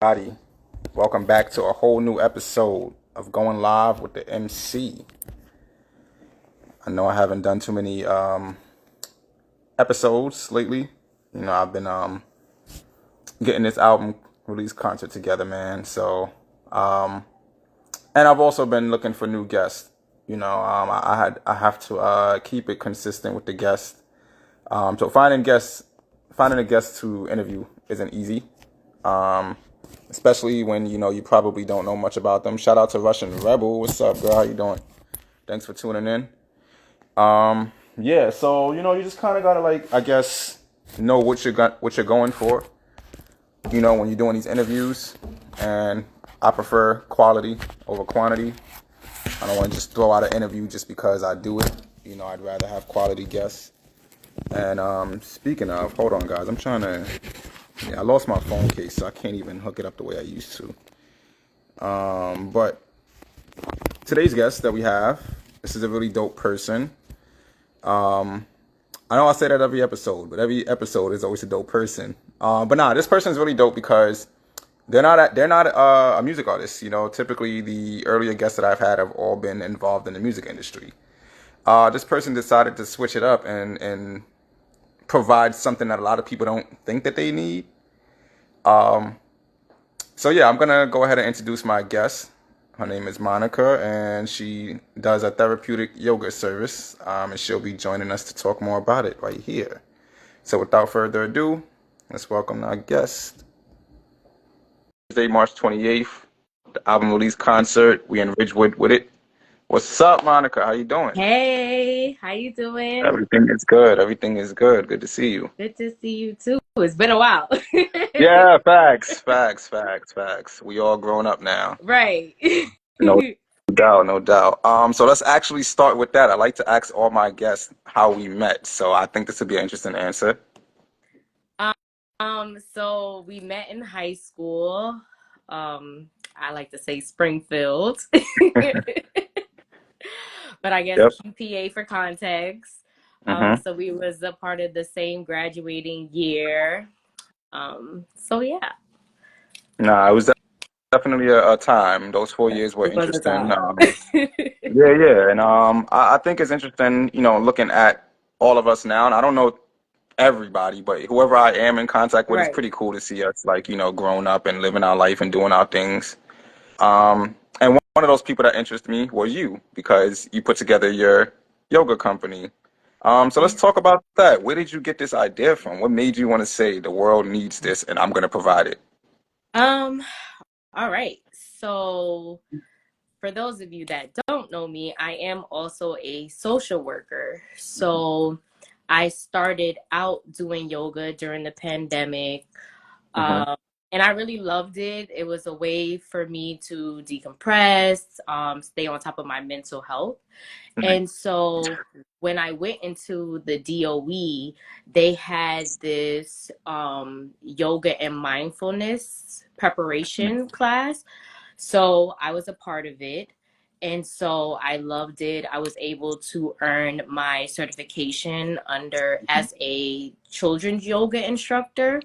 everybody. Welcome back to a whole new episode of Going Live with the MC. I know I haven't done too many episodes lately. I've been getting this album release concert together, man. And I've also been looking for new guests. I have to keep it consistent with the guests. So finding a guest to interview isn't easy. Um, Especially when you probably don't know much about them. Shout out to Russian Rebel. What's up, girl? How you doing? Thanks for tuning in. Yeah. So you just kind of gotta I guess know what you're going for. When you're doing these interviews, and I prefer quality over quantity. I don't want to just throw out an interview just because I do it. I'd rather have quality guests. And speaking of, hold on, guys. I'm trying to. Yeah, I lost my phone case, so I can't even hook it up the way I used to. But today's guest that we have, this is a really dope person. I know I say that every episode, but every episode is always a dope person. But nah, this person is really dope because they're not a music artist. Typically the earlier guests that I've had have all been involved in the music industry. This person decided to switch it up and provide something that a lot of people don't think that they need. So yeah, I'm gonna go ahead and introduce my guest. Her name is Monica, and she does a therapeutic yoga service. And she'll be joining us to talk more about it right here. So without further ado, let's welcome our guest. Thursday, March 28th, the album release concert. We in Ridgewood with it. What's up, Monica? How you doing? Hey, how you doing? Everything is good. Everything is good. Good to see you. Good to see you too. It's been a while. Yeah, facts, facts, facts, facts. We all grown up now. Right. No doubt, no doubt. So let's actually start with that. I like to ask all my guests how we met. So I think this would be an interesting answer. So we met in high school. I like to say Springfield, but I guess Yep. QPA for context. Mm-hmm. So we was a part of the same graduating year. So yeah, Nah, it was definitely a time. Those 4 years were it was a interesting. time. Yeah, yeah, and I think it's interesting, looking at all of us now. And I don't know everybody, but whoever I am in contact with, it's Right. pretty cool to see us, growing up and living our life and doing our things. And one of those people that interested me was you because you put together your yoga company. So let's talk about that. Where did you get this idea from? What made you want to say the world needs this and I'm going to provide it? Um, all right. So for those of you that don't know me, I am also a social worker. So I started out doing yoga during the pandemic. Hmm. Um, and I really loved it. It was a way for me to decompress, stay on top of my mental health. And so when I went into the DOE, they had this yoga and mindfulness preparation class. So I was a part of it. And so I loved it. I was able to earn my certification under as a children's yoga instructor.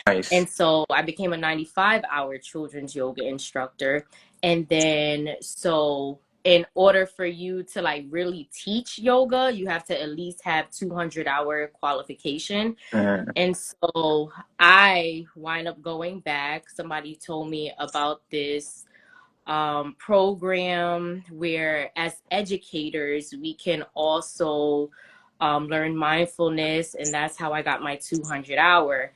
Nice. And so I became a 95-hour children's yoga instructor. And then, so in order for you to like really teach yoga, you have to at least have 200-hour qualification. Mhm. And so I wind up going back. Somebody told me about this program where, as educators, we can also learn mindfulness. And that's how I got my 200-hour.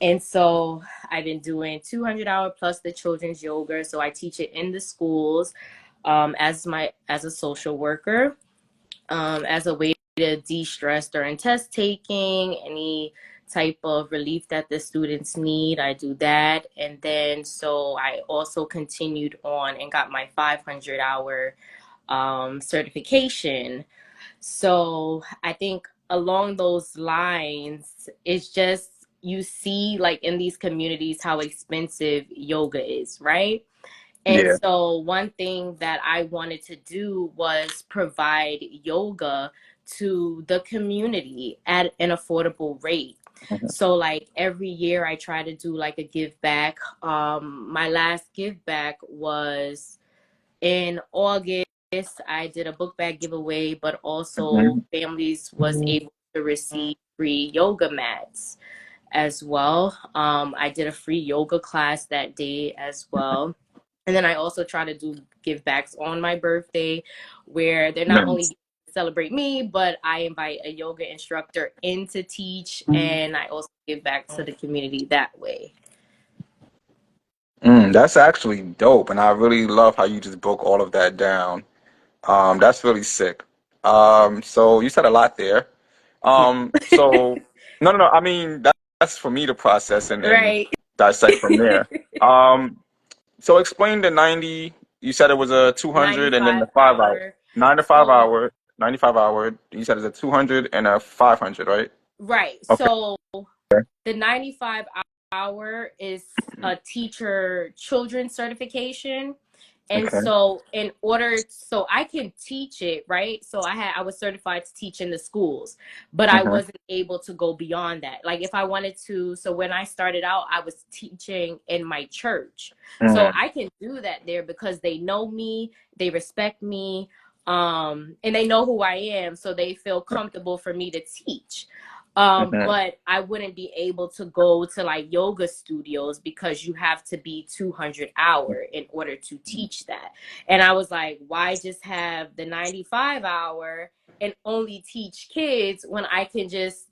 And so I've been doing 200-hour plus the children's yoga. So I teach it in the schools as a social worker, as a way to de-stress during test taking, any type of relief that the students need. I do that. And then so I also continued on and got my 500-hour certification. So I think along those lines, it's just you see like in these communities how expensive yoga is, right? And Yeah. so one thing that I wanted to do was provide yoga to the community at an affordable rate. Mhm. So like every year I try to do like a give back. My last give back was in August. I did a book bag giveaway, but also Mhm. families was able to receive free yoga mats as well. I did a free yoga class that day as well. And then I also try to do give backs on my birthday where they're not only Nice. to celebrate me, but I invite a yoga instructor in to teach, and I also give back to the community that way. That's actually dope, and I really love how you just broke all of that down. That's really sick. So you said a lot there. So no, no, no. I mean, that's for me to process and Right. dissect from there. Um, so explain the 90. You said it was a 200 and then 95 the 5 hour, hour. 9 to 5 So, hour, 95 hour. You said it's a 200 and a 500, right? right. Okay. So the 95 hour is a teacher children's certification. And Okay. so in order so I can teach it, right? So I was certified to teach in the schools, but I Mm-hmm. wasn't able to go beyond that. Like if I wanted to, so when I started out, I was teaching in my church. So Mm-hmm. I can do that there because they know me, they respect me, and they know who I am, so they feel comfortable for me to teach. Mm-hmm. But I wouldn't be able to go to like yoga studios because you have to be 200 hour in order to teach that. And I was like, why just have the 95 hour and only teach kids when I can just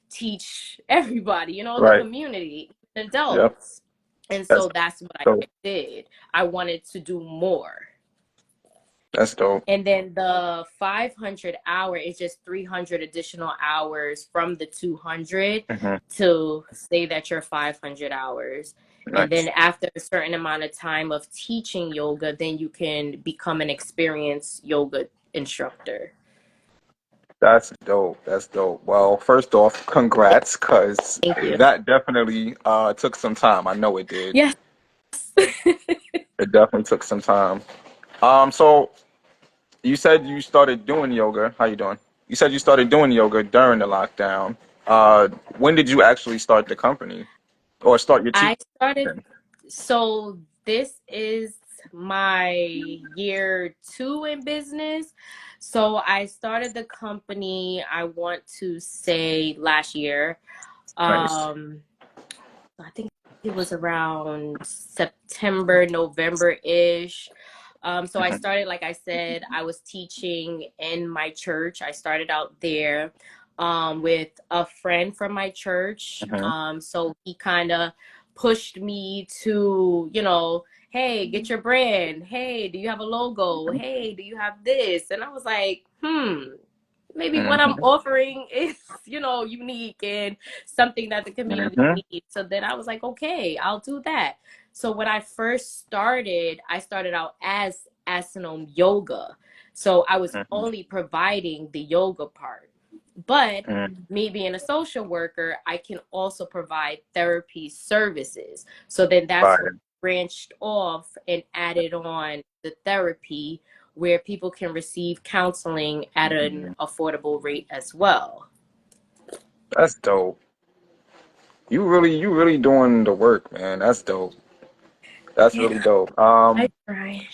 teach everybody, the Right. community, Yep. adults. And That's so that's what I dope. did. I wanted to do more. That's dope. And then the 500 hour is just 300 additional hours from the 200 Mm-hmm. to say that you're 500 hours. And Nice. then after a certain amount of time of teaching yoga, then you can become an experienced yoga instructor. That's dope. That's dope. Well, first off, congrats, because Thank you. that definitely took some time. I know it did. Yes. It definitely took some time. So you said you started doing yoga. How you doing? You said you started doing yoga during the lockdown. Uh, when did you actually start the company or start your teaching? I started, so this is my year 2 in business. So I started the company, I want to say last year. Nice. Um, I think it was around September, November-ish. So I Hmm. started, like I said, I was teaching in my church. I started out there with a friend from my church. Hmm. So he kind of pushed me to, hey, get your brand. Hey, do you have a logo? Hey, do you have this? And I was like, maybe what I'm Hmm. offering is, unique and something that the community Hmm. needs. So then I was like, okay, I'll do that. So when I first started, I started out as Acinom yoga. So I was Hmm. only providing the yoga part. But Hmm. me being a social worker, I can also provide therapy services. So then that's when Right. I branched off and added on the therapy where people can receive counseling at an Mhm. affordable rate as well. That's dope. You really doing the work, man. That's dope. That's Yeah, really dope. I try.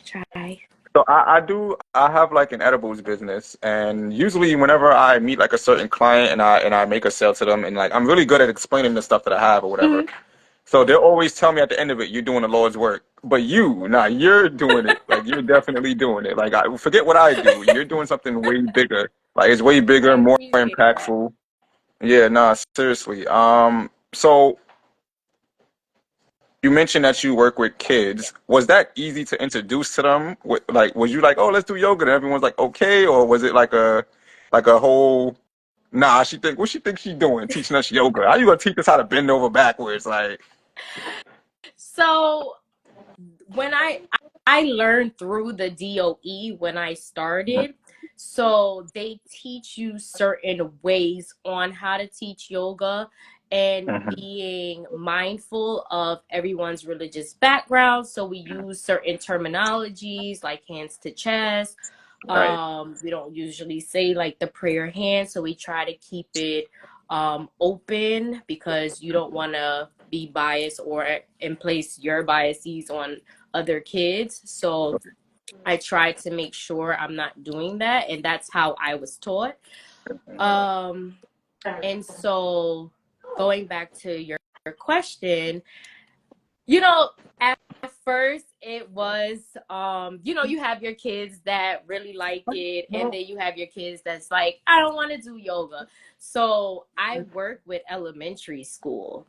So I have like an edibles business, and usually whenever I meet like a certain client and I make a sale to them, and like I'm really good at explaining the stuff that I have or whatever. Mhm. So they'll always tell me at the end of it, you're doing the Lord's work. But you're doing it. Like you're definitely doing it. Like I forget what I do. You're doing something way bigger. Like it's way I bigger, more appreciate that. impactful. Yeah, nah, seriously. So you mentioned that you work with kids. Was that easy to introduce to them? Like, was you like, oh, let's do yoga, and everyone's like, okay, or was it like a whole, nah, what she think she doing, teaching us yoga? How you gonna teach us how to bend over backwards? Like, So when I learned through the DOE when I started, so they teach you certain ways on how to teach yoga and mhm, being mindful of everyone's religious background. So we use certain terminologies like hands to chest. right, We don't usually say like the prayer hand, so we try to keep it open because you don't want to be biased or and place your biases on other kids. So I try to make sure I'm not doing that, and that's how I was taught. Um, and so going back to your question, you know, at first it was you have your kids that really like it, and then you have your kids that's like, I don't want to do yoga. So I work with elementary school.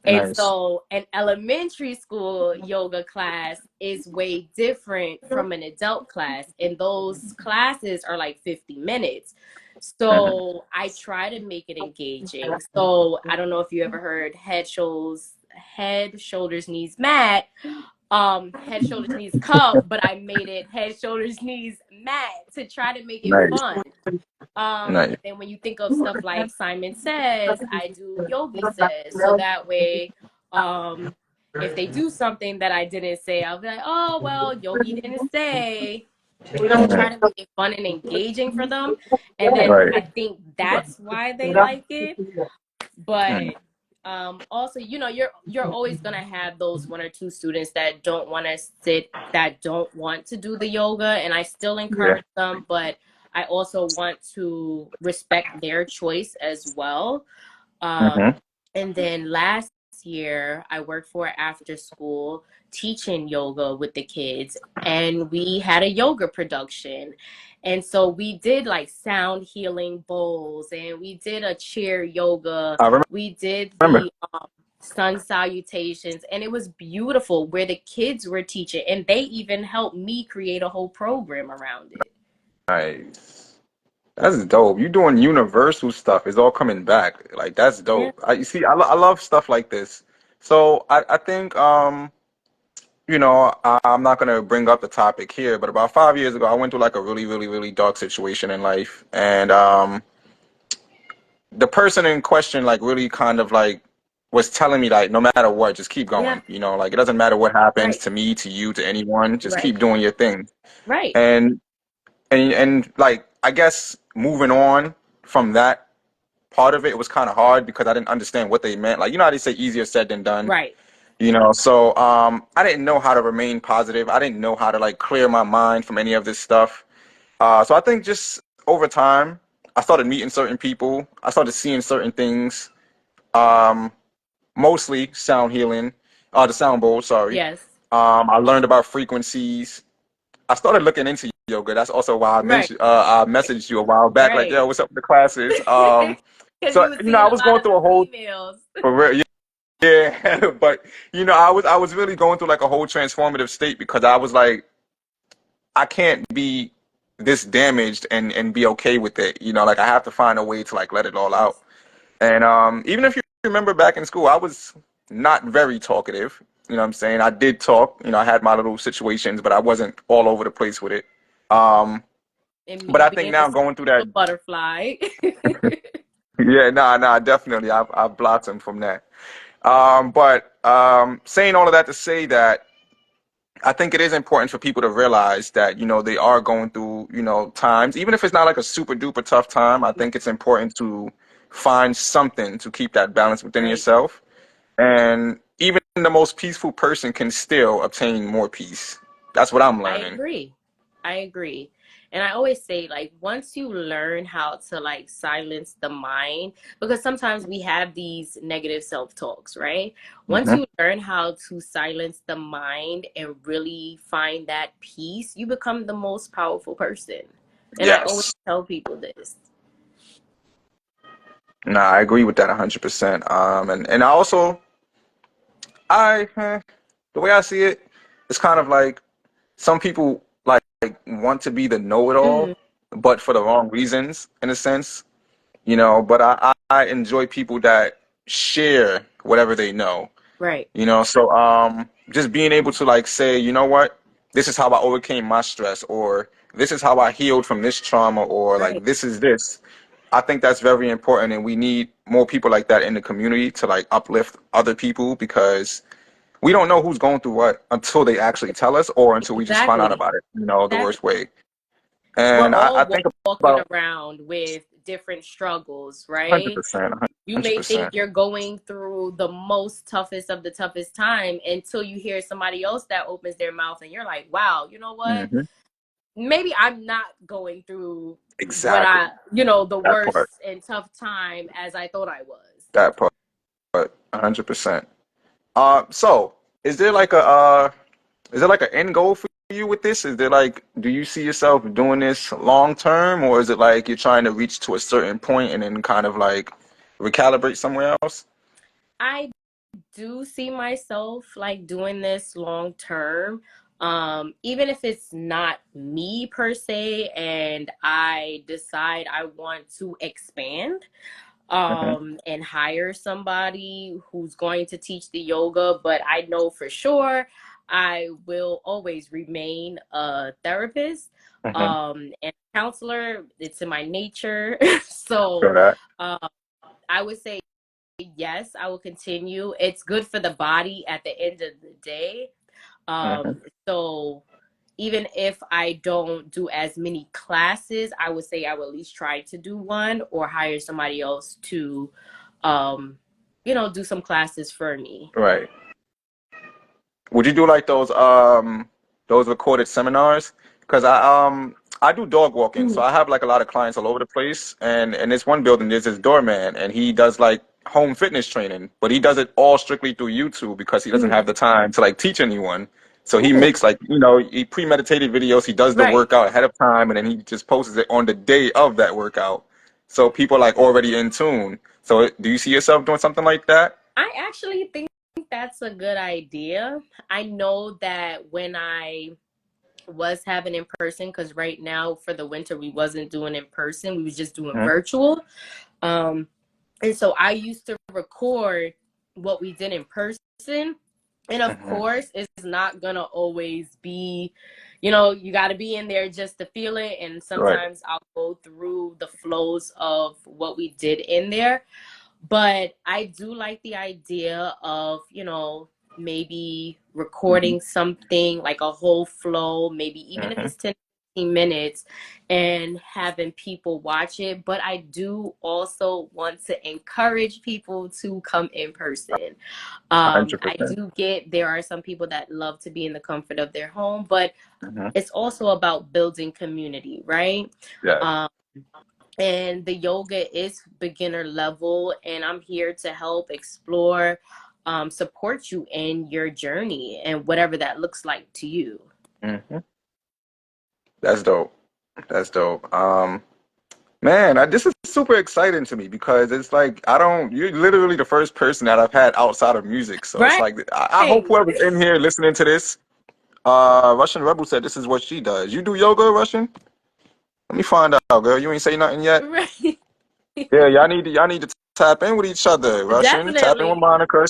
And Nice. so an elementary school yoga class is way different from an adult class. And those classes are like 50 minutes. Hmm. So I try to make it engaging. So I don't know if you ever heard head, shoulders, knees, mat, head, shoulders, knees, cup, but I made it head, shoulders, knees, mat to try to make it Nice. fun. Nice. And then when you think of stuff like Simon Says, I do Yogi Says. So that way, um, if they do something that I didn't say, I'll be like, oh, well, Yogi didn't say, to try to Mhm. make it fun and engaging for them. And then Right. I think that's why they like it. Mm. But also, you're always gonna have those one or two students that don't want to sit, that don't want to do the yoga, and I still Yeah. encourage them, but I also want to respect their choice as well. um, Hmm. and then last year, I worked for after school teaching yoga with the kids, and we had a yoga production. And so we did like sound healing bowls, and we did a chair yoga. I We did remember. the sun salutations, and it was beautiful where the kids were teaching, and they even helped me create a whole program around it. Nice. That's dope. You doing universal stuff. It's all coming back. Like that's Yeah. dope. You see, I love stuff like this. So I think I'm not gonna bring up the topic here, but about 5 years ago, I went through like a really, really, really dark situation in life, and the person in question like really kind of like was telling me like no matter what, just keep Yeah. going. Like it doesn't matter what happens Right. to me, to you, to anyone, just Right. keep doing your thing. Right. And and like I guess moving on from that part of it was kind of hard because I didn't understand what they meant. Like how they say easier said than done. Right. So I didn't know how to remain positive. I didn't know how to like clear my mind from any of this stuff. So I think just over time, I started meeting certain people. I started seeing certain things. Um, Mostly sound healing, the sound bowl. Sorry. Yes. I learned about frequencies. I started looking into yoga. That's also why Right. I messaged you a while back. Like, Right. yo, what's up with the classes? Because So you were I seeing a was lot going of through the a whole females. for real. Yeah, but I was really going through like a whole transformative state because I was like, I can't be this damaged and be okay with it. Like I have to find a way to like let it all out. Yes. And even if you remember back in school, I was not very talkative. You know what I'm saying? I did talk. I had my little situations, but I wasn't all over the place with it. Um, And but me I think being a now going through that, social butterfly. yeah, nah, definitely, I've blossomed from that. But saying all of that to say that I think it is important for people to realize that, they are going through, times, even if it's not like a super duper tough time. I think it's important to find something to keep that balance within Right. yourself. And even the most peaceful person can still obtain more peace. That's what I'm I learning. agree. I agree. And I always say, like, once you learn how to like silence the mind, because sometimes we have these negative self-talks, right? Once Hmm. you learn how to silence the mind and really find that peace, you become the most powerful person. And I always Yes. tell people this. Nah, I agree with that 100%. And I also, the way I see it, it's kind of like some people like want to be the know-it-all, Mhm. but for the wrong reasons, in a sense. But I enjoy people that share whatever they know. Right. So just being able to like say, you know what, this is how I overcame my stress, or this is how I healed from this trauma, or Right. like this is this. I think that's very important, and we need more people like that in the community to like uplift other people because we don't know who's going through what until they actually tell us or until we just find out Exactly. about it, the Exactly. worst way. We're And I all think walking about around with different struggles, right? 100%. You may think 100%. you're going through the most toughest of the toughest time until you hear somebody else that opens their mouth and you're like, wow, you know what? Hmm. Maybe I'm not going through what Exactly. the That part. worst and tough time as I thought I was. That part. 100%. So is there like a is there like an end goal for you with this? Is there like, do you see yourself doing this long term, or is it like you're trying to reach to a certain point and then kind of like recalibrate somewhere else? I do see myself like doing this long term. Even if it's not me per se, and I decide I want to expand, Hmm. and hire somebody who's going to teach the yoga, but I know for sure I will always remain a therapist, Hmm. and a counselor. It's in my nature. So Feel that. uh, I would say yes, I will continue. It's good for the body at the end of the day. Hmm. So even if I don't do as many classes, I would say I will at least try to do one or hire somebody else to, um, do some classes for me. Right. Would you do like those recorded seminars? Because I do dog walking, so Mhm. I have like a lot of clients all over the place. And in this one building, there's this doorman, and he does like home fitness training, but he does it all strictly through YouTube because he doesn't Mhm. have the time to like teach anyone. So he Ooh, makes like, he premeditated videos. He does the right. workout ahead of time, and then he just posts it on the day of that workout. So people are like already in tune. So do you see yourself doing something like that? I actually think that's a good idea. I know that when I was having in person, because right now for the winter we wasn't doing in person, we was just doing Hmm. virtual. Um, And so I used to record what we did in person. And of Hmm. course, it's not going to always be, you got to be in there just to feel it. And Right. sometimes I'll go through the flows of what we did in there. But I do like the idea of, maybe Hmm. recording something like a whole flow, maybe even if Hmm. it's 10, 15 minutes, and having people watch it. But I do also want to encourage people to come in person. I 100%. do get there are some people that love to be in the comfort of their home, but Hmm. it's also about building community, right? Yeah. Um, and the yoga is beginner level, and I'm here to help explore, support you in your journey and whatever that looks like to you. Hmm. That's dope. That's dope. Man, this is super exciting to me because it's like you're literally the first person that I've had outside of music. So it's Right. like I hope whoever's in here listening to this, Russian Rebel said this is what she does. You do yoga, Russian? Let me find out, girl. You ain't say nothing yet. Right. Yeah, y'all need to tap in with each other, Russian. Tap in with Definitely. Monica.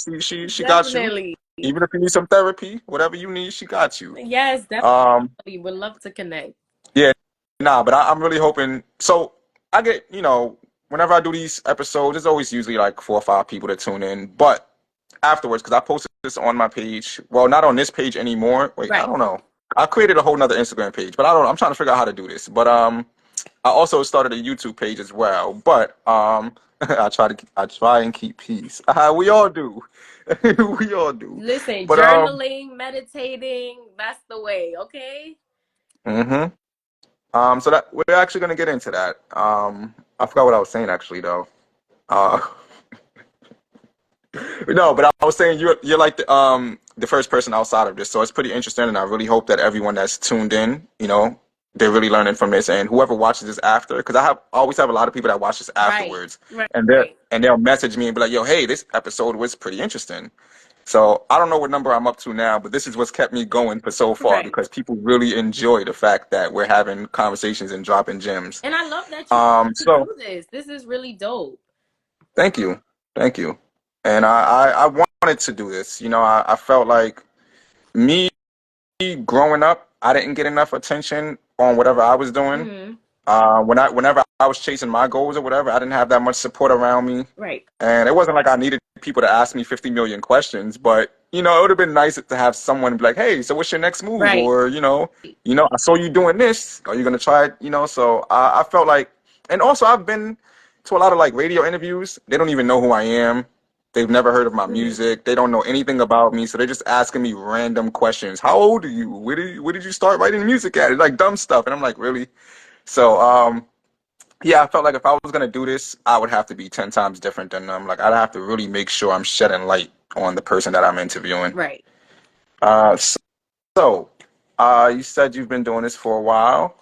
She got you. Definitely. Even if you need some therapy, whatever you need, she got you. Yes, Um, definitely. Would love to connect. Yeah, nah, but I'm really hoping. So I get, whenever I do these episodes, there's always usually like 4 or 5 people that tune in. But afterwards, because I posted this on my page, well, not on this page anymore. Wait, I Right. don't know. I created a whole nother Instagram page, but I don't know. I'm trying to figure out how to do this. But I also started a YouTube page as well. But I try and keep peace. We all do. We all do. Listen, But journaling, meditating, that's the way, okay? mhm. So that we're actually gonna get into that. I forgot what I was saying actually though. Uh, no, but I was saying you're like the first person outside of this, so it's pretty interesting, and I really hope that everyone that's tuned in, they're really learning from this, and whoever watches this after, because I always have a lot of people that watch this Right. afterwards, Right. and Right. they'll message me and be like, "Yo, hey, this episode was pretty interesting." So I don't know what number I'm up to now, but this is what's kept me going for so far Right. because people really enjoy the fact that we're having conversations and dropping gems. And I love that you So do this. This is really dope. thank you, thank you, and I wanted to do this. I felt like me growing up, I didn't get enough attention on whatever I was doing. Hmm. Whenever I was chasing my goals or whatever, I didn't have that much support around me, Right. and it wasn't like I needed people to ask me 50 million questions. But it would have been nice to have someone be like, "Hey, so what's your next move?" Right. Or I saw you doing this. Are you gonna try it? So I felt like And also, I've been to a lot of like radio interviews. They don't even know who I am. They've never heard of my Mhm. music. They don't know anything about me. So they're just asking me random questions. How old are you? Where did you start writing music at? It's like dumb stuff. And I'm like, really? So, yeah, I felt like if I was gonna do this, I would have to be 10 times different than them. Like I'd have to really make sure I'm shedding light on the person that I'm interviewing. Right. Uh, so, you said you've been doing this for a while.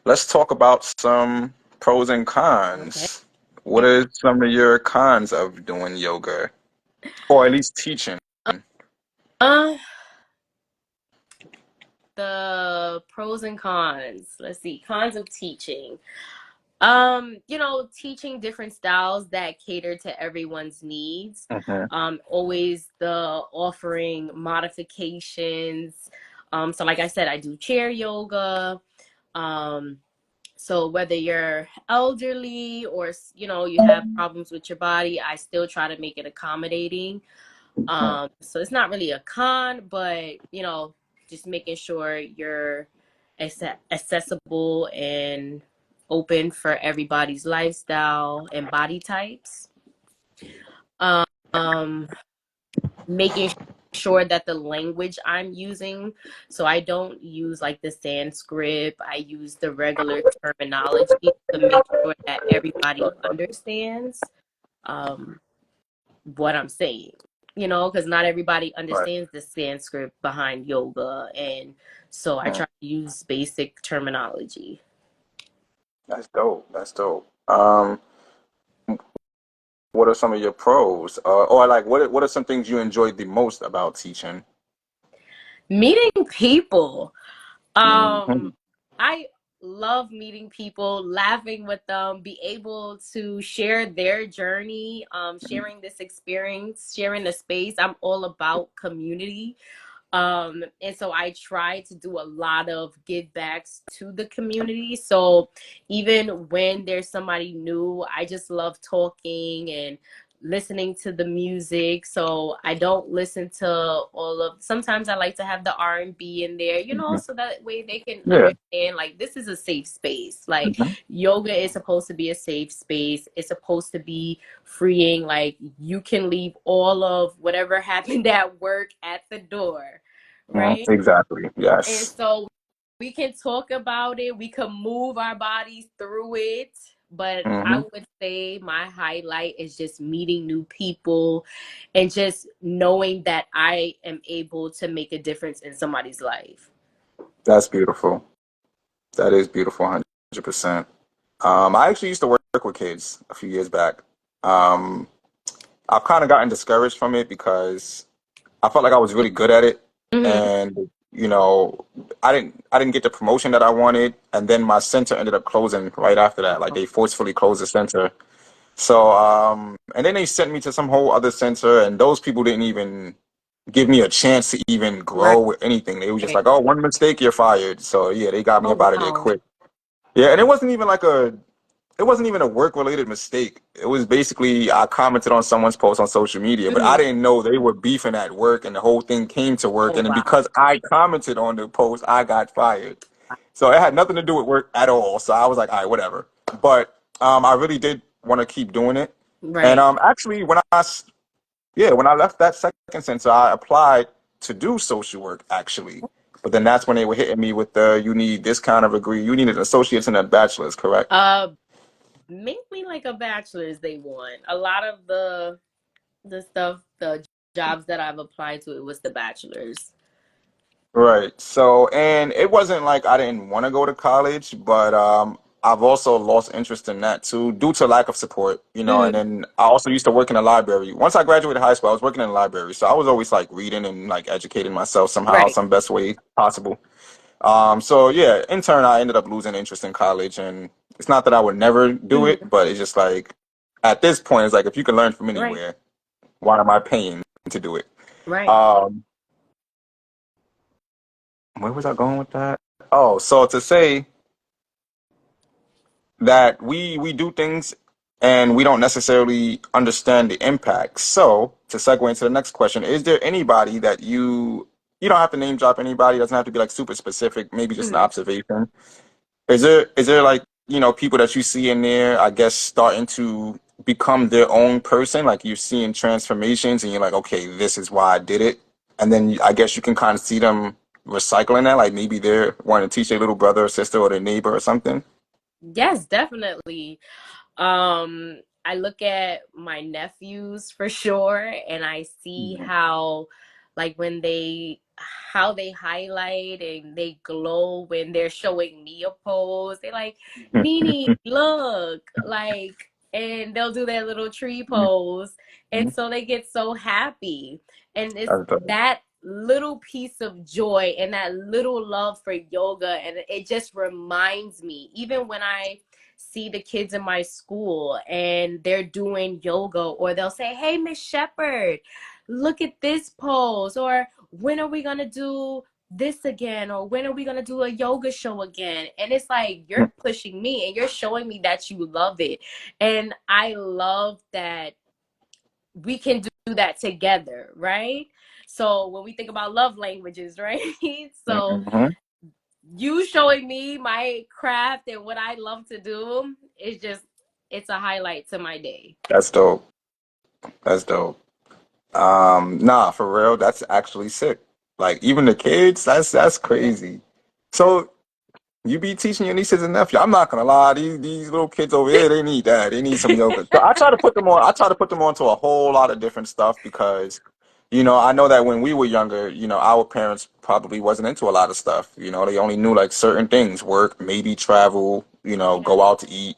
Let's talk about some pros and Okay. cons. What are some of your cons of doing yoga, or at least teaching? Uh, the pros and cons. Let's see. Cons of teaching. Teaching different styles that cater to everyone's needs. Hmm. Always the offering modifications. So like I said, I do chair yoga. Um, so whether you're elderly or you have problems with your body, I still try to make it accommodating. So it's not really a con, but just making sure you're accessible and open for everybody's lifestyle and body types. Um, Making sure that the language I'm using, so I don't use like the Sanskrit, I use the regular terminology to make sure that everybody understands. Um, what I'm saying, because not everybody Right. understands the Sanskrit behind yoga. And so I Mhm. try to use basic terminology. That's dope. That's dope. What are some of your pros, or like what are some things you enjoyed the most about teaching? Meeting people. Hmm. I love meeting people, laughing with them, be able to share their journey, sharing this experience, sharing the space. I'm all about community. And so I try to do a lot of give backs to the community. So even when there's somebody new, I just love talking and listening to the music. So I don't listen to all of, sometimes I like to have the R&B in there, so that way they can Yeah. understand like this is a safe space. Like Hmm. yoga is supposed to be a safe space. It's supposed to be freeing. Like you can leave all of whatever happened at work at the door, right? Exactly. And Yes. so we can talk about it, we can move our bodies through it. But I Hmm. would say my highlight is just meeting new people and just knowing that I am able to make a difference in somebody's life. That's beautiful. That is beautiful, 100%. I actually used to work with kids a few years back. Um, I've kind of gotten discouraged from it because I felt like I was really good at it, Hmm. and I didn't get the promotion that I wanted, and then my center ended up closing right after that. Like they forcefully closed the center. So and then they sent me to some whole other center, and those people didn't even give me a chance to even Right. grow with anything. They were just like, "Oh, one mistake, you're fired." So yeah, they got me Oh, up out of there wow. quick. Yeah, and it wasn't even a work related mistake. It was basically I commented on someone's post on social media, but I Hmm. didn't know they were beefing at work and the whole thing came to work. Oh, And then wow. because I commented on the post, I got fired. So it had nothing to do with work at all. So I was like, all right, whatever. But I really did want to keep doing it. And Right. actually, when I left that second center, I applied to do social work actually. But then that's when they were hitting me with you need this kind of degree. You need an associate's and a bachelor's, correct? uh Mainly like a bachelor's they want. A lot of the stuff, the jobs that I've applied to, it was the bachelor's. Right. So, and it wasn't like I didn't want to go to college, but I've also lost interest in that too due to lack of support, and Hmm. then I also used to work in a library. Once I graduated high school, I was working in a library. So I was always like reading and like educating myself somehow, Right. some best way possible. So yeah, in turn, I ended up losing interest in college, and it's not that I would never do Hmm. it, but it's just like at this point, it's like if you can learn from Right. anywhere, why am I paying to do it? Right. Um, where was I going with that? Oh, so to say that we do things and we don't necessarily understand the impact. So to segue into the next question, is there anybody that you don't have to name drop anybody, it doesn't have to be like super specific, maybe just an Hmm. observation. Is there like people that you see in there, I guess, starting to become their own person. Like you're seeing transformations, and you're like, okay, this is why I did it. And then I guess you can kind of see them recycling that. Like maybe they're wanting to teach their little brother or sister or their neighbor or something. Yes, definitely. I look at my nephews for sure, and I see Mhm. how, like, when how they highlight and they glow when they're showing me a pose. They like, Nene, look, like, and they'll do their little tree pose. And so they get so happy. And it's That's dope. that little piece of joy and that little love for yoga. And it just reminds me, even when I see the kids in my school and they're doing yoga, or they'll say, hey, Miss Shepherd, look at this pose, or when are we going to do this again, or when are we going to do a yoga show again? And it's like, you're pushing me and you're showing me that you love it. And I love that we can do that together, right? So when we think about love languages, right? So Mhm. you showing me my craft and what I love to do is just, it's a highlight to my day. That's dope. That's dope. Nah, for real, that's actually sick. Like even the kids, that's Yeah. crazy. So you be teaching your nieces and nephews. I'm not gonna lie, these little kids over here, they need that. They need some yoga. So I try to put them on. I try to put them onto a whole lot of different stuff because, I know that when we were younger, our parents probably wasn't into a lot of stuff. They only knew like certain things, work, maybe travel, Yeah. go out to eat.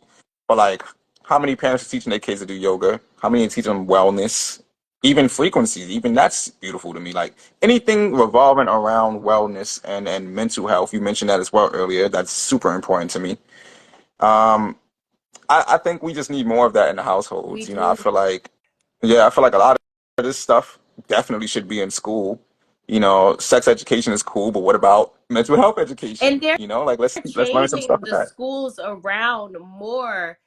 But like, how many parents are teaching their kids to do yoga? How many are teaching them wellness? Even frequencies, even that's beautiful to me. Like anything revolving around wellness and mental health. You mentioned that as well earlier. That's super important to me. Um, I think we just need more of that in the We households. I do. feel like, yeah, I feel like a lot of this stuff definitely should be in school. Sex education is cool, but what about mental health And education? they're Like let's learn some stuff changing with the that. schools around more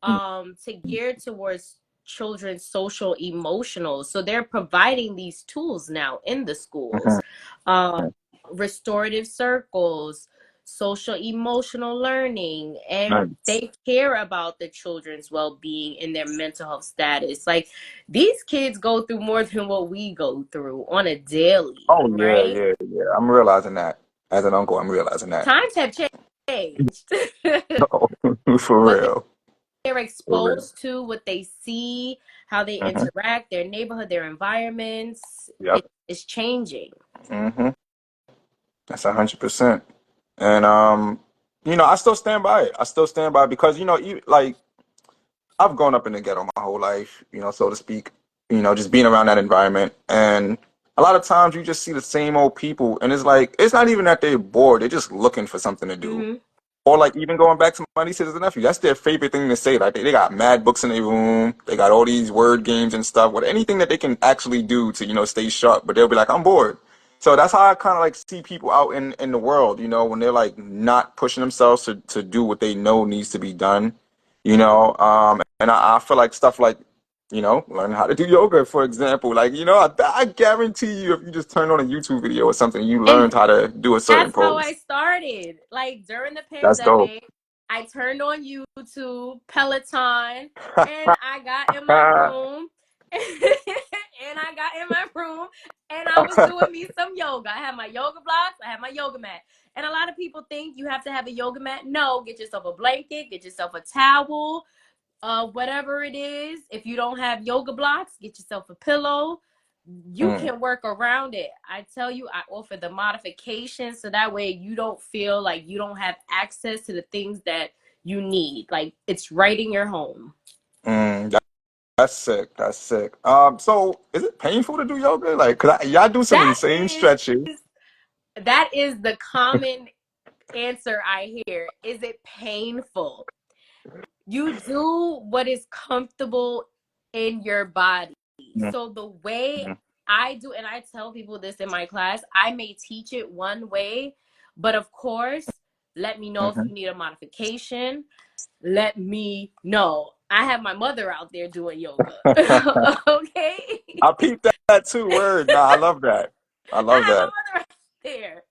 to gear towards children's social emotional. So they're providing these tools now in the schools. Mhm. Um, restorative circles, social emotional learning, and Nice. they care about the children's well-being and their mental health status. Like, these kids go through more than what we go through on a daily, Oh yeah, right? yeah, yeah. I'm realizing that as an uncle. I'm realizing that. Times have changed. For What real, they're for real. exposed to, what they see, how they Hmm. interact, their neighborhood, their environments, Yep. is changing. Hmm. That's 100%. And I still stand by it. I still stand by it because like I've grown up in the ghetto my whole life, so to speak. Just being around that environment, and a lot of times you just see the same old people, and it's like it's not even that they're bored; they're just looking for something to do. Hmm. Or like even going back to my nieces and nephews, that's their favorite thing to say. Like they got mad books in their room, they got all these word games and stuff. With anything that they can actually do to stay sharp, but they'll be like, I'm bored. So that's how I kind of like see people out in the world. When they're like not pushing themselves to do what they know needs to be done. And I feel like stuff like learn how to do yoga, for example. Like I guarantee you, if you just turn on a YouTube video or something, you And learned how to do a certain that's how I pose. started. Like, during the That's dope. pandemic, I turned on YouTube, Peloton, and I got in my room. And I got in my room and I was doing me some yoga. I had my yoga blocks, I had my yoga mat. And a lot of people think you have to have a yoga mat. No, get yourself a blanket, get yourself a towel, whatever it is. If you don't have yoga blocks, get yourself a pillow. You Mm. can work around it. I tell you, I offer the modifications so that way you don't feel like you don't have access to the things that you need. Like, it's right in your home. Mm, that's sick. That's sick. So is it painful to do yoga? Like, cause y'all do some That insane is stretches. that is the common answer I hear. Is it painful? You do what is comfortable in your body. Mm, So the way mm, I do, and I tell people this in my class, I may teach it one way, but of course, let me know if mhm. you need a modification. Let me know. I have my mother out there doing yoga. Okay? I peeped that too. Word. Nah, I love that. I I love have my that. mother out there.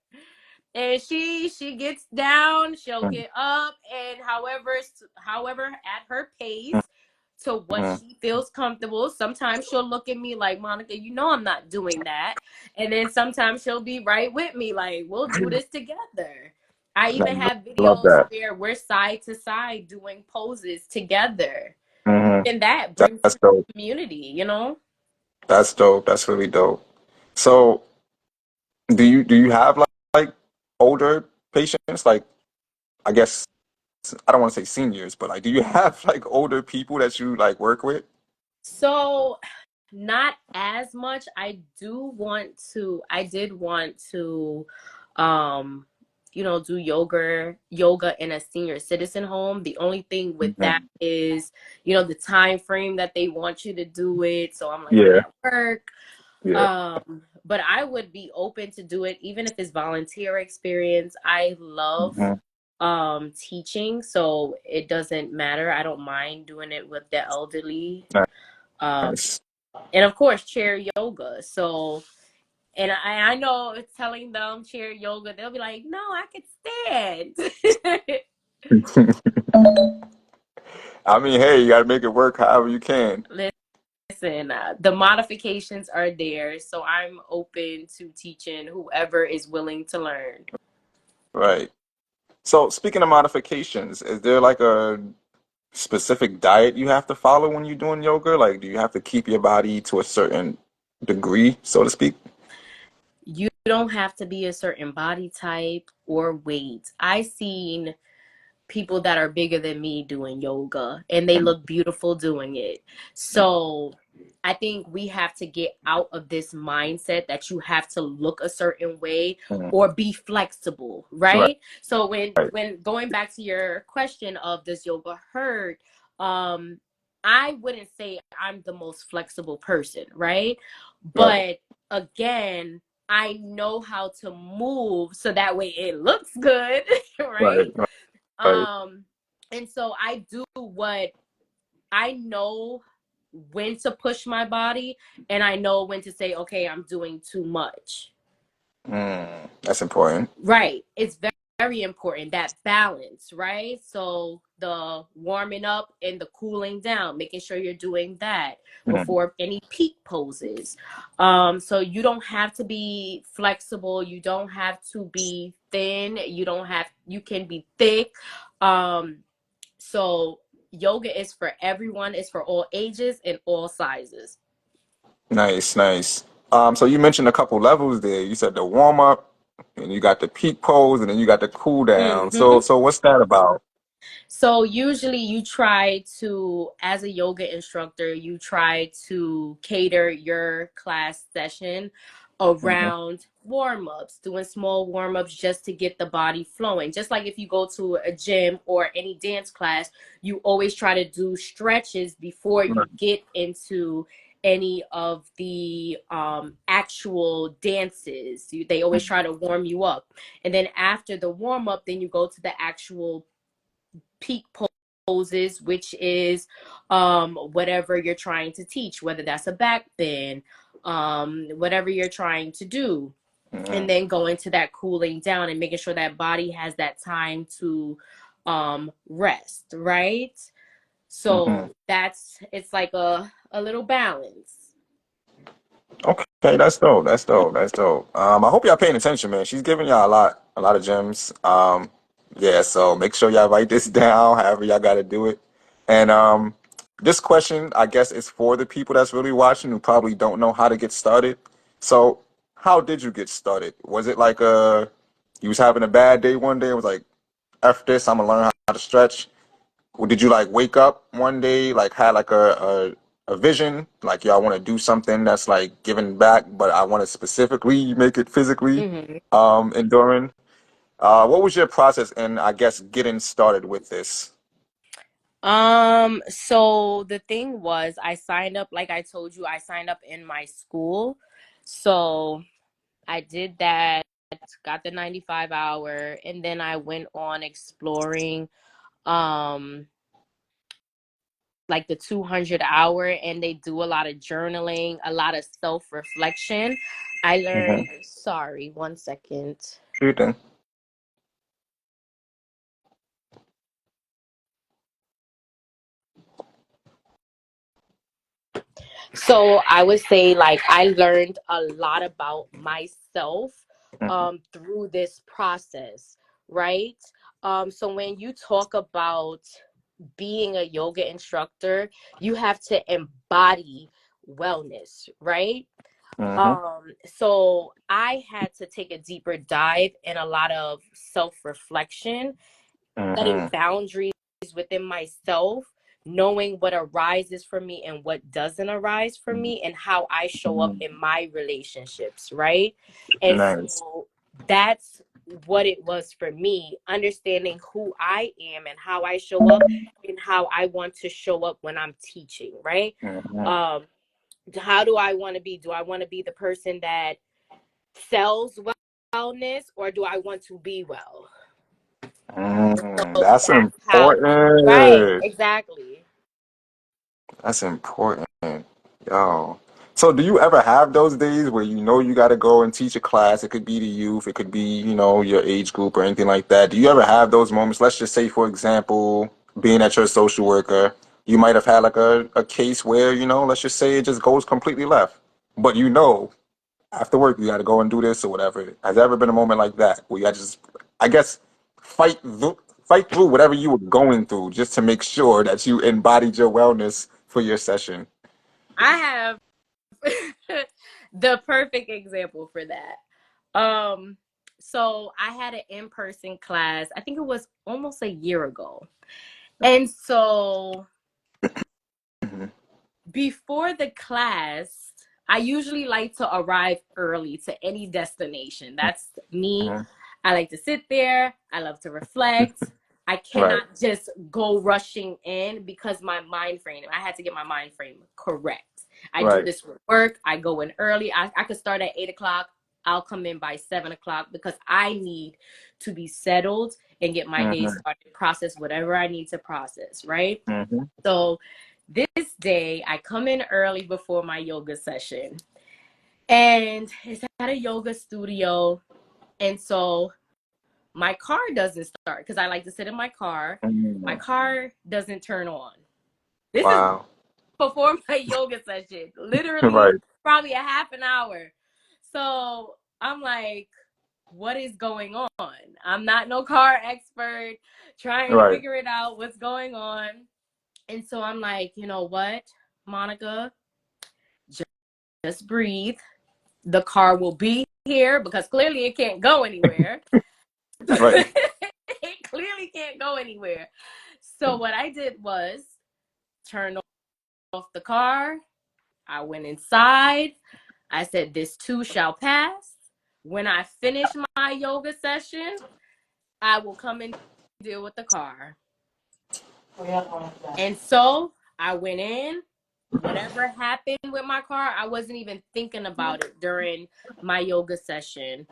And she gets down, she'll get up, and however at her pace to what Mm-hmm. she feels comfortable. Sometimes she'll look at me like, Monica, you know I'm not doing that. And then sometimes she'll be right with me, like, we'll do this together. I I even have love videos that. where we're side to side doing poses together. Hmm. And that brings That's dope. community, you know? That's dope. That's really dope. So, do you have like older patients? Like, I guess I don't want to say seniors, but like, do you have like older people that you like work with? So not as much. I did want to um do yoga in a senior citizen home. The only thing with that Hmm. is, the time frame that they want you to do it. So I'm like, I'm Yeah. at work. Yeah. But I would be open to do it even if it's volunteer experience. I love Hmm. teaching, so it doesn't matter. I don't mind doing it with the elderly. Um Nice. and of course chair yoga. So, and I know telling them chair yoga, they'll be like, no, I can stand. I mean, hey, you gotta make it work however you can. Listen, the modifications are there, so I'm open to teaching whoever is willing to learn. Right. So, speaking of modifications, is there like a specific diet you have to follow when you're doing yoga? Like, do you have to keep your body to a certain degree, so to speak? You don't have to be a certain body type or weight. I seen people that are bigger than me doing yoga and they look beautiful doing it. So I think we have to get out of this mindset that you have to look a certain way Mhm. or be flexible, Right. right? So when going back to your question of does yoga hurt, um I wouldn't say I'm the most flexible person, right? Right. But again, I know how to move so that way it looks good, Right. right? Right. Um, and so I do what I know when to push my body, and I know when to say, okay, I'm doing too much. That's important. Right. It's very, very important that balance, right? So the warming up and the cooling down, making sure you're doing that Mhm. before any peak poses. So you don't have to be flexible, you don't have to be thin, you can be thick. Um, So yoga is for everyone, it's for all ages and all sizes. Nice, nice. So you mentioned a couple levels there. You said the warm up, and you got the peak pose, and then you got the cool down. So, Hmm. so what's that about? So usually you try to, as a yoga instructor, you try to cater your class session Hmm. around warm-ups, doing small warm-ups just to get the body flowing. Just like if you go to a gym or any dance class, you always try to do stretches before you Right. get into any of the actual dances. They always try to warm you up. And then after the warm-up, then you go to the actual peak poses, which is whatever you're trying to teach, whether that's a back bend, whatever you're trying to do. And Hmm. then going to that cooling down and making sure that body has that time to rest, right? Hmm. So it's like a little balance. Okay, that's dope. That's dope. That's dope. I hope y'all paying attention, man. She's giving y'all a lot of gems. Yeah. So make sure y'all write this down. However y'all got to do it. And this question, I guess, is for the people that's really watching who probably don't know how to get started. So, how did you get started? Was it like you was having a bad day one day and was like, "F this, I'm gonna learn how to stretch." Or did you like wake up one day, like had like a vision, like y'all want to do something that's like giving back, but I want to specifically make it physically Hmm. enduring? What was your process in, I guess, getting started with this? So the thing was, I signed up, like I told you, I signed up in my school. So I did that, got the 95 hour, and then I went on exploring um like the 200 hour, and they do a lot of journaling, a lot of self-reflection. I Mm-hmm. learned, sorry, one second. Sure thing. So I would say like I learned a lot about myself Mm-hmm. through this process, right? So when you talk about being a yoga instructor, you have to embody wellness, right? Mm-hmm. So I had to take a deeper dive in a lot of self-reflection, setting Mm-hmm. boundaries within myself, knowing what arises for me and what doesn't arise for me, and how I show up Mm-hmm. in my relationships, right? And Nice. so that's what it was for me, understanding who I am and how I show up and how I want to show up when I'm teaching, right? Mm-hmm. Um, how do I want to be? Do I want to be the person that sells wellness, or do I want to be well? So That's that's how, right, important. exactly. That's important. Yo. So do you ever have those days where you know you got to go and teach a class? It could be the youth, it could be, your age group or anything like that. Do you ever have those moments? Let's just say, for example, being at your social worker, you might have had like a case where, let's just say it just goes completely left. But after work, you got to go and do this or whatever. Has there ever been a moment like that where you got to just, I guess, fight through whatever you were going through just to make sure that you embodied your wellness for your session? I have the perfect example for that. So I had an in-person class, I think it was almost a year ago. And so Hmm. before the class, I usually like to arrive early to any destination. That's me. Hmm. I like to sit there. I love to reflect. I Right, cannot just go rushing in because I had to get my mind frame correct. I do right. this with work. I go in early. I could start at 8 o'clock. I'll come in by 7 o'clock because I need to be settled and get my day Hmm. started, process whatever I need to process, right? Hmm. So this day, I come in early before my yoga session, and it's at a yoga studio. And so my car doesn't start because I like to sit in my car. My Hmm. car doesn't turn on. This is Wow. before my yoga session, literally Right, probably a half an hour. So I'm like, what is going on? I'm not no car expert, trying to right. figure it out, what's going on. And so I'm like, you know what, Monica, just breathe. The car will be here because clearly it can't go anywhere. Right. It clearly can't go anywhere. So what I did was turn off the car. I went inside. I said, this too shall pass. When I finish my yoga session, I will come and deal with the car. And so I went in. Whatever happened with my car, I wasn't even thinking about it during my yoga session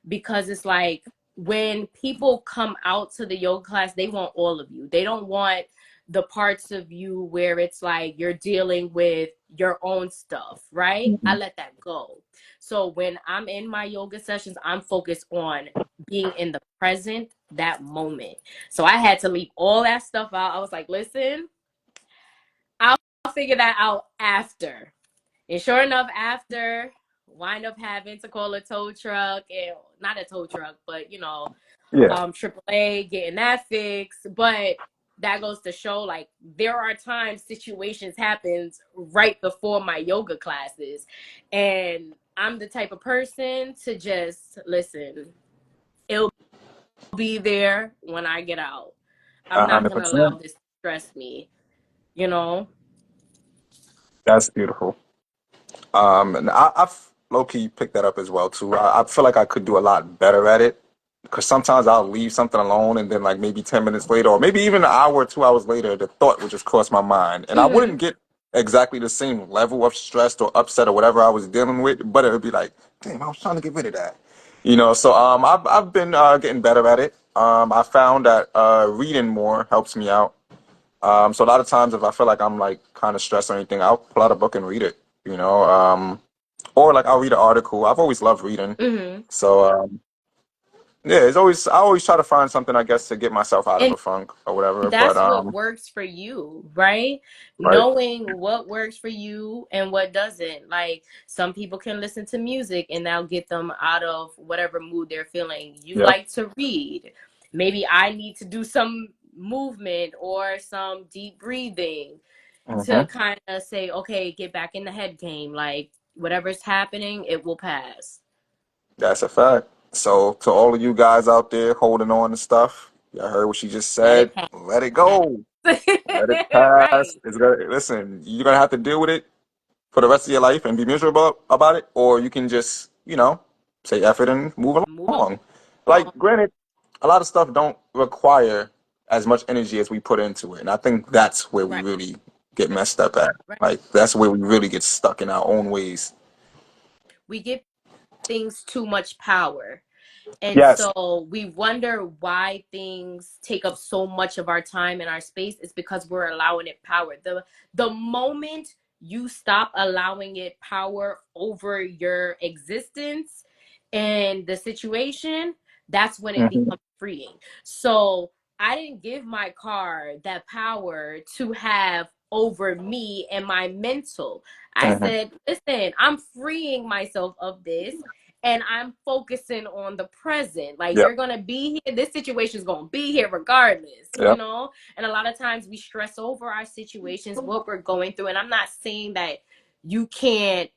because it's like when people come out to the yoga class, they want all of you. They don't want the parts of you where it's like you're dealing with your own stuff, right? I Mhm. let that go. So when I'm in my yoga sessions, I'm focused on being in the present, that moment. So I had to leave all that stuff out. I was like, listen, I'll figure that out after. And sure enough, after wind up having to call a tow truck, and not a tow truck, but Yeah. AAA getting that fixed. But that goes to show like there are times situations happens right before my yoga classes. And I'm the type of person to just listen, it'll be there when I get out. I'm A not hundred gonna allow percent. this to stress me, you know? That's beautiful. And I've low key picked that up as well too. I feel like I could do a lot better at it because sometimes I'll leave something alone and then like maybe 10 minutes later or maybe even an hour or 2 hours later, the thought would just cross my mind and I Mm-hmm. wouldn't get exactly the same level of stressed or upset or whatever I was dealing with, but it would be like, damn, I was trying to get rid of that. So I've been getting better at it. I found that reading more helps me out. So a lot of times if I feel like I'm like kind of stressed or anything, I'll pull out a book and read it. Or like I'll read an article. I've always loved reading. Mm-hmm. So yeah, it's always I always try to find something, I guess, to get myself out of And a funk or whatever. But that's what works for you, right? right, Knowing what works for you and what doesn't. Like some people can listen to music and that'll get them out of whatever mood they're feeling. You yeah, like to read. Maybe I need to do some movement or some deep breathing to hmm, kind of say, okay, get back in the head game. Like whatever's happening, it will pass. that's a fact. So to all of you guys out there holding on to stuff, y'all heard what she just Let said. it pass. Let it go. Let it Right. pass. It's gonna listen. You're gonna have to deal with it for the rest of your life and be miserable about it, or you can just, say F it and move Move along. Like, on. granted, a lot of stuff don't require as much energy as we put into it. And I think that's where we Right. really get messed up at. Right. Like, that's where we really get stuck in our own ways. We give things too much power. And Yes. so we wonder why things take up so much of our time and our space. It's because we're allowing it power. The moment you stop allowing it power over your existence and the situation, that's when it Hmm. becomes freeing. So I didn't give my car that power to have over me and my mental. I Hmm. said, listen, I'm freeing myself of this and I'm focusing on the present. Like Yep. you're gonna be here. This situation is gonna be here regardless, you Yep. know? And a lot of times we stress over our situations, what we're going through. And I'm not saying that you can't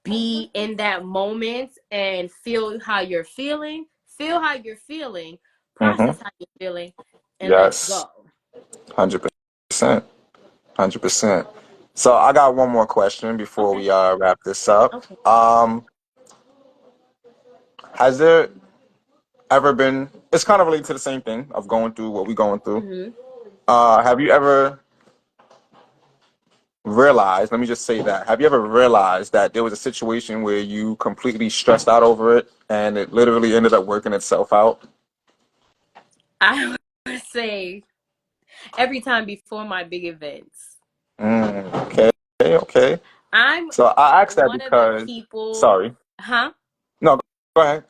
be in that moment and feel how you're feeling, Hmm. process how you're feeling, and let it Yes. go. 100%. 100%. So I got one more question before Okay. we wrap this up. Okay. Has there ever been, it's kind of related to the same thing of going through what we're going through. Mm-hmm. Have you ever realized, let me just say that, have you ever realized that there was a situation where you completely stressed out over it and it literally ended up working itself out? I would say every time before my big events. Okay, okay. I'm So I asked that one of the because, people, sorry. huh? No, go ahead.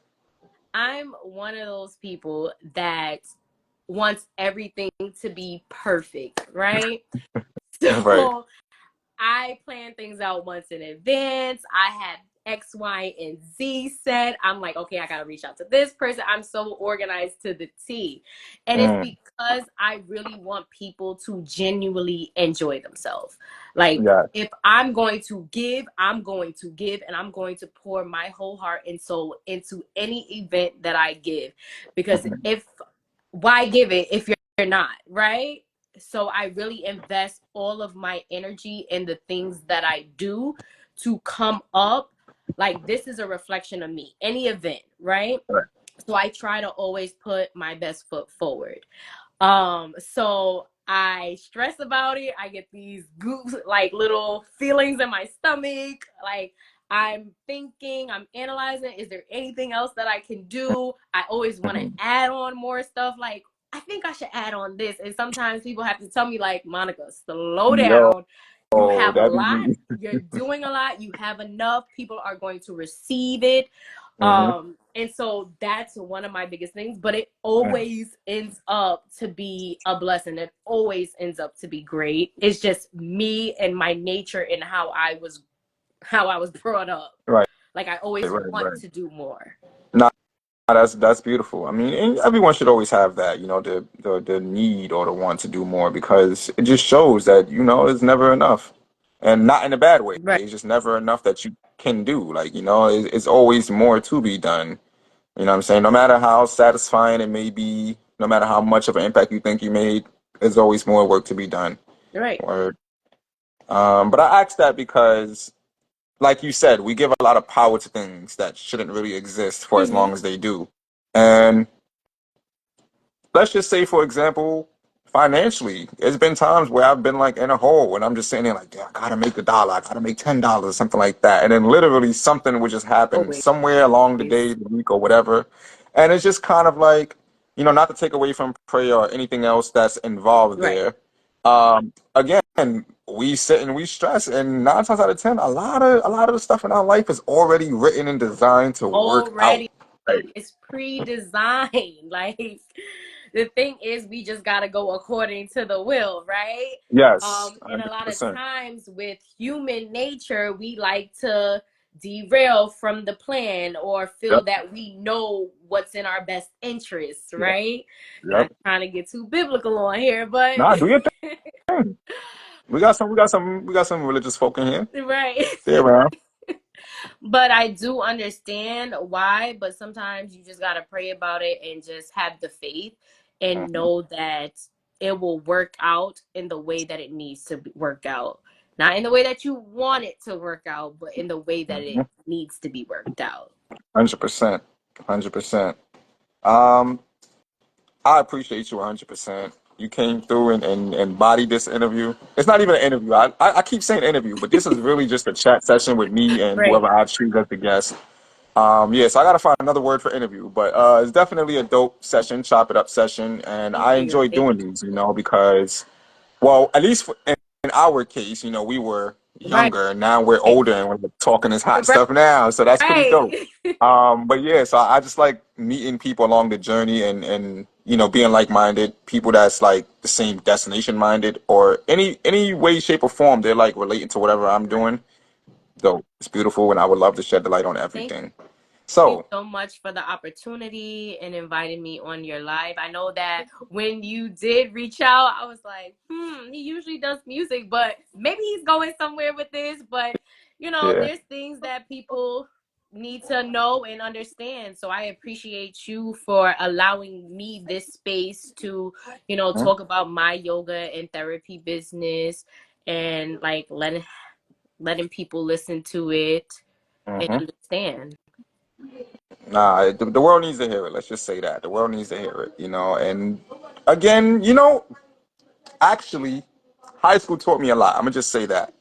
I'm one of those people that wants everything to be perfect, right? Right. So I plan things out months in advance. I have X, Y, and Z set. I'm like, okay, I got to reach out to this person. I'm so organized to the T. And it's Mm, because I really want people to genuinely enjoy themselves. Like, yeah. if I'm going to give, I'm going to give, and I'm going to pour my whole heart and soul into any event that I give. Because Mhm. if, why give it if you're not, right? So I really invest all of my energy in the things that I do to come up. Like this is a reflection of me, any event, right? Right. So I try to always put my best foot forward. So I stress about it. I get these goose like little feelings in my stomach. Like I'm thinking, I'm analyzing, is there anything else that I can do? I always want to Mhm. add on more stuff. Like I think I should add on this. And sometimes people have to tell me, like, Monica, slow Yo, down. You have a that be lot, me. you're doing a lot, you have enough, people are going to receive it. Hmm. And so that's one of my biggest things, but it always ends up to be a blessing. It always ends up to be great. It's just me and my nature and how I was brought up. Right, Like I always right, want right. to do more. Nah, that's beautiful. I mean, and everyone should always have that, the need or the want to do more because it just shows that, it's never enough. And not in a bad way. Right. It's just never enough that you can do. Like, it's always more to be done. You know what I'm saying? No matter how satisfying it may be, no matter how much of an impact you think you made, there's always more work to be done. Right. Or, but I asked that because, like you said, we give a lot of power to things that shouldn't really exist for as Mm-hmm. long as they do. And let's just say, for example, financially, there's been times where I've been like in a hole and I'm just sitting there like, yeah, I gotta make a dollar, I gotta make $10, something like that. And then literally something would just happen Always. somewhere along the day, the week, or whatever. And it's just kind of like, not to take away from prayer or anything else that's involved Right. there. Again, we sit and we stress, and 9 times out of 10, a lot of the stuff in our life is already written and designed to work Already out. Right. It's pre-designed. Like the thing is, we just gotta go according to the will, right? Yes, And a lot of 100%. times with human nature, we like to derail from the plan or feel Yep. that we know what's in our best interests, Yep. right? Yep. Not trying to get too biblical on here, but Nah, do your thing. We got some religious folk in here. right. Stay around. But I do understand why, but sometimes you just got to pray about it and just have the faith and Mhm. know that it will work out in the way that it needs to work out. Not in the way that you want it to work out, but in the way that it Mhm. needs to be worked out. 100%. 100%. Um, I appreciate you 100%. You came through and embodied this interview. It's not even an interview. I keep saying interview, but this is really just a chat session with me and Right. whoever I choose as the guest. Yeah, so I gotta find another word for interview, but it's definitely a dope session, chop it up session, and Thank I you. enjoy Thank doing these, because, well, at least in our case, we were you. Right. younger, and now we're older, and we're talking this hot Right. stuff now, so that's pretty dope. Right. But yeah, so I just like meeting people along the journey and being like-minded, people that's like the same destination minded, or any way, shape, or form they're like relating to whatever I'm Right. doing. Dope. It's beautiful, and I would love to shed the light on Thank everything. you So. so much for the opportunity and inviting me on your live. I know that when you did reach out, I was like, he usually does music, but maybe he's going somewhere with this. But, Yeah. there's things that people need to know and understand. So I appreciate you for allowing me this space to, Mhm. talk about my yoga and therapy business and like letting people listen to it and Mhm. understand. Nah, the world needs to hear it. Let's just say that. The world needs to hear it. And again, actually, high school taught me a lot. I'm gonna just say that.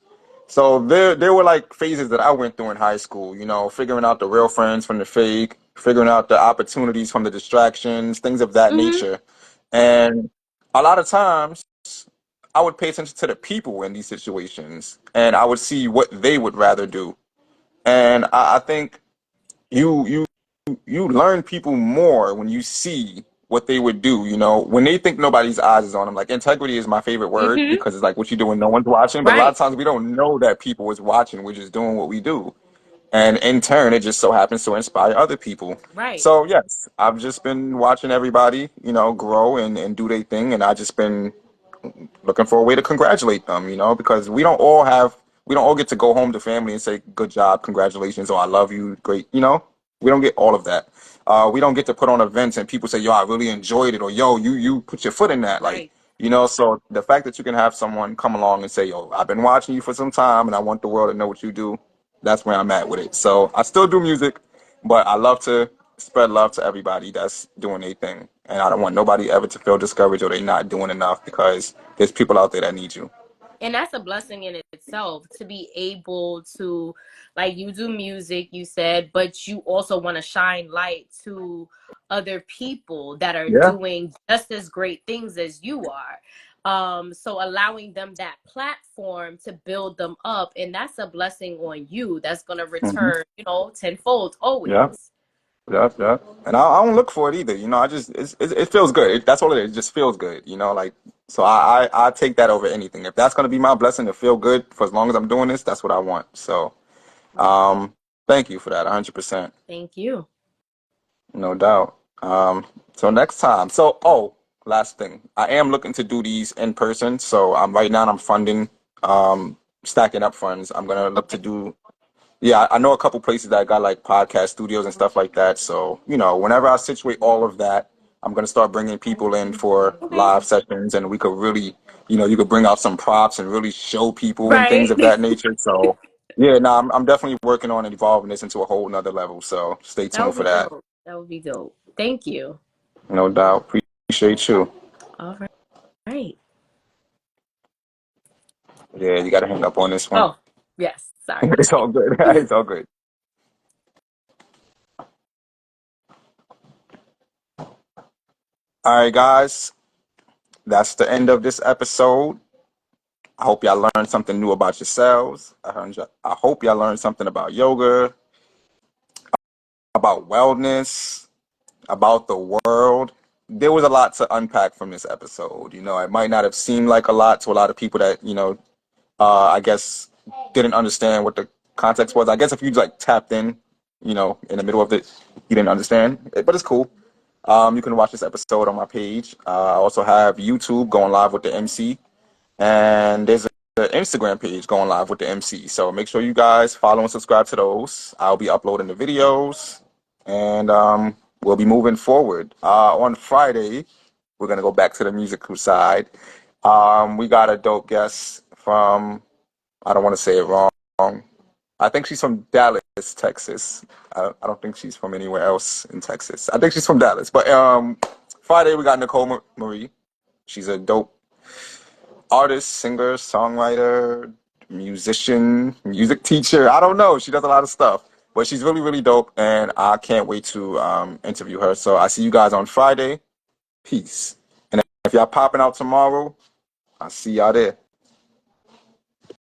So there were like phases that I went through in high school, figuring out the real friends from the fake, figuring out the opportunities from the distractions, things of that Hmm. nature. And a lot of times I would pay attention to the people in these situations and I would see what they would rather do. And I think you you learn people more when you see what they would do, when they think nobody's eyes is on them. Like integrity is my favorite word Hmm. because it's like what you do when no one's watching. But a lot Right. of times we don't know that people is watching. We're just doing what we do. And in turn, it just so happens to inspire other people. Right. So yes, I've just been watching everybody, grow and do their thing. And I just been looking for a way to congratulate them, because we don't all get to go home to family and say, good job, congratulations, or I love you, great. We don't get all of that. We don't get to put on events and people say, yo, I really enjoyed it, or yo, you put your foot in that. Like, Right. so the fact that you can have someone come along and say, yo, I've been watching you for some time and I want the world to know what you do, that's where I'm at with it. So I still do music, but I love to spread love to everybody that's doing their thing. And I don't want nobody ever to feel discouraged or they not doing enough because there's people out there that need you. And that's a blessing in itself to be able to, like, you do music, you said, but you also want to shine light to other people that are Yeah. doing just as great things as you are. So allowing them that platform to build them up, and that's a blessing on you. That's gonna Hmm. return, tenfold Yeah. always. Yeah. Yeah. And I don't look for it either. I just it feels good. That's all it is. It just feels good. Like so. I take that over anything. If that's gonna be my blessing to feel good for as long as I'm doing this, that's what I want. So um, thank you for that. 100%. Thank you. No doubt. So next time. Last thing. I am looking to do these in person. So right now I'm funding, stacking up funds. I'm gonna look to Okay. do. Yeah, I know a couple places that got like podcast studios and stuff like that. So whenever I situate all of that, I'm gonna start bringing people in for Okay. live sessions, and we could really, you could bring out some props and really show people and things Right. of that nature. So yeah, no, I'm definitely working on evolving this into a whole nother level. So stay That tuned would for be that. dope. That would be dope. Thank you. No doubt. Appreciate you. All right. Right. Yeah, you got to hang up on this one. Oh, yes. Sorry. It's all good. It's all good. All right, guys. That's the end of this episode. I hope y'all learned something new about yourselves. I hope y'all learned something about yoga. about wellness, about the world. There was a lot to unpack from this episode. It might not have seemed like a lot to a lot of people that, I guess didn't understand what the context was. I guess if you like tapped in the middle of it, you didn't understand. But it's cool. You can watch this episode on my page. I also have YouTube going live with the MC, and there's an Instagram page going live with the MC. So make sure you guys follow and subscribe to those. I'll be uploading the videos, and we'll be moving forward. On Friday, we're gonna go back to the musical side. We got a dope guest from, I don't want to say it wrong. I think she's from Dallas, Texas. I don't think she's from anywhere else in Texas. I think she's from Dallas. But Friday we got Nicole Marie. She's a dope artist, singer, songwriter, musician, music teacher. I don't know. She does a lot of stuff. But she's really, really dope, and I can't wait to interview her. So I see you guys on Friday. Peace. And if y'all popping out tomorrow, I'll see y'all there.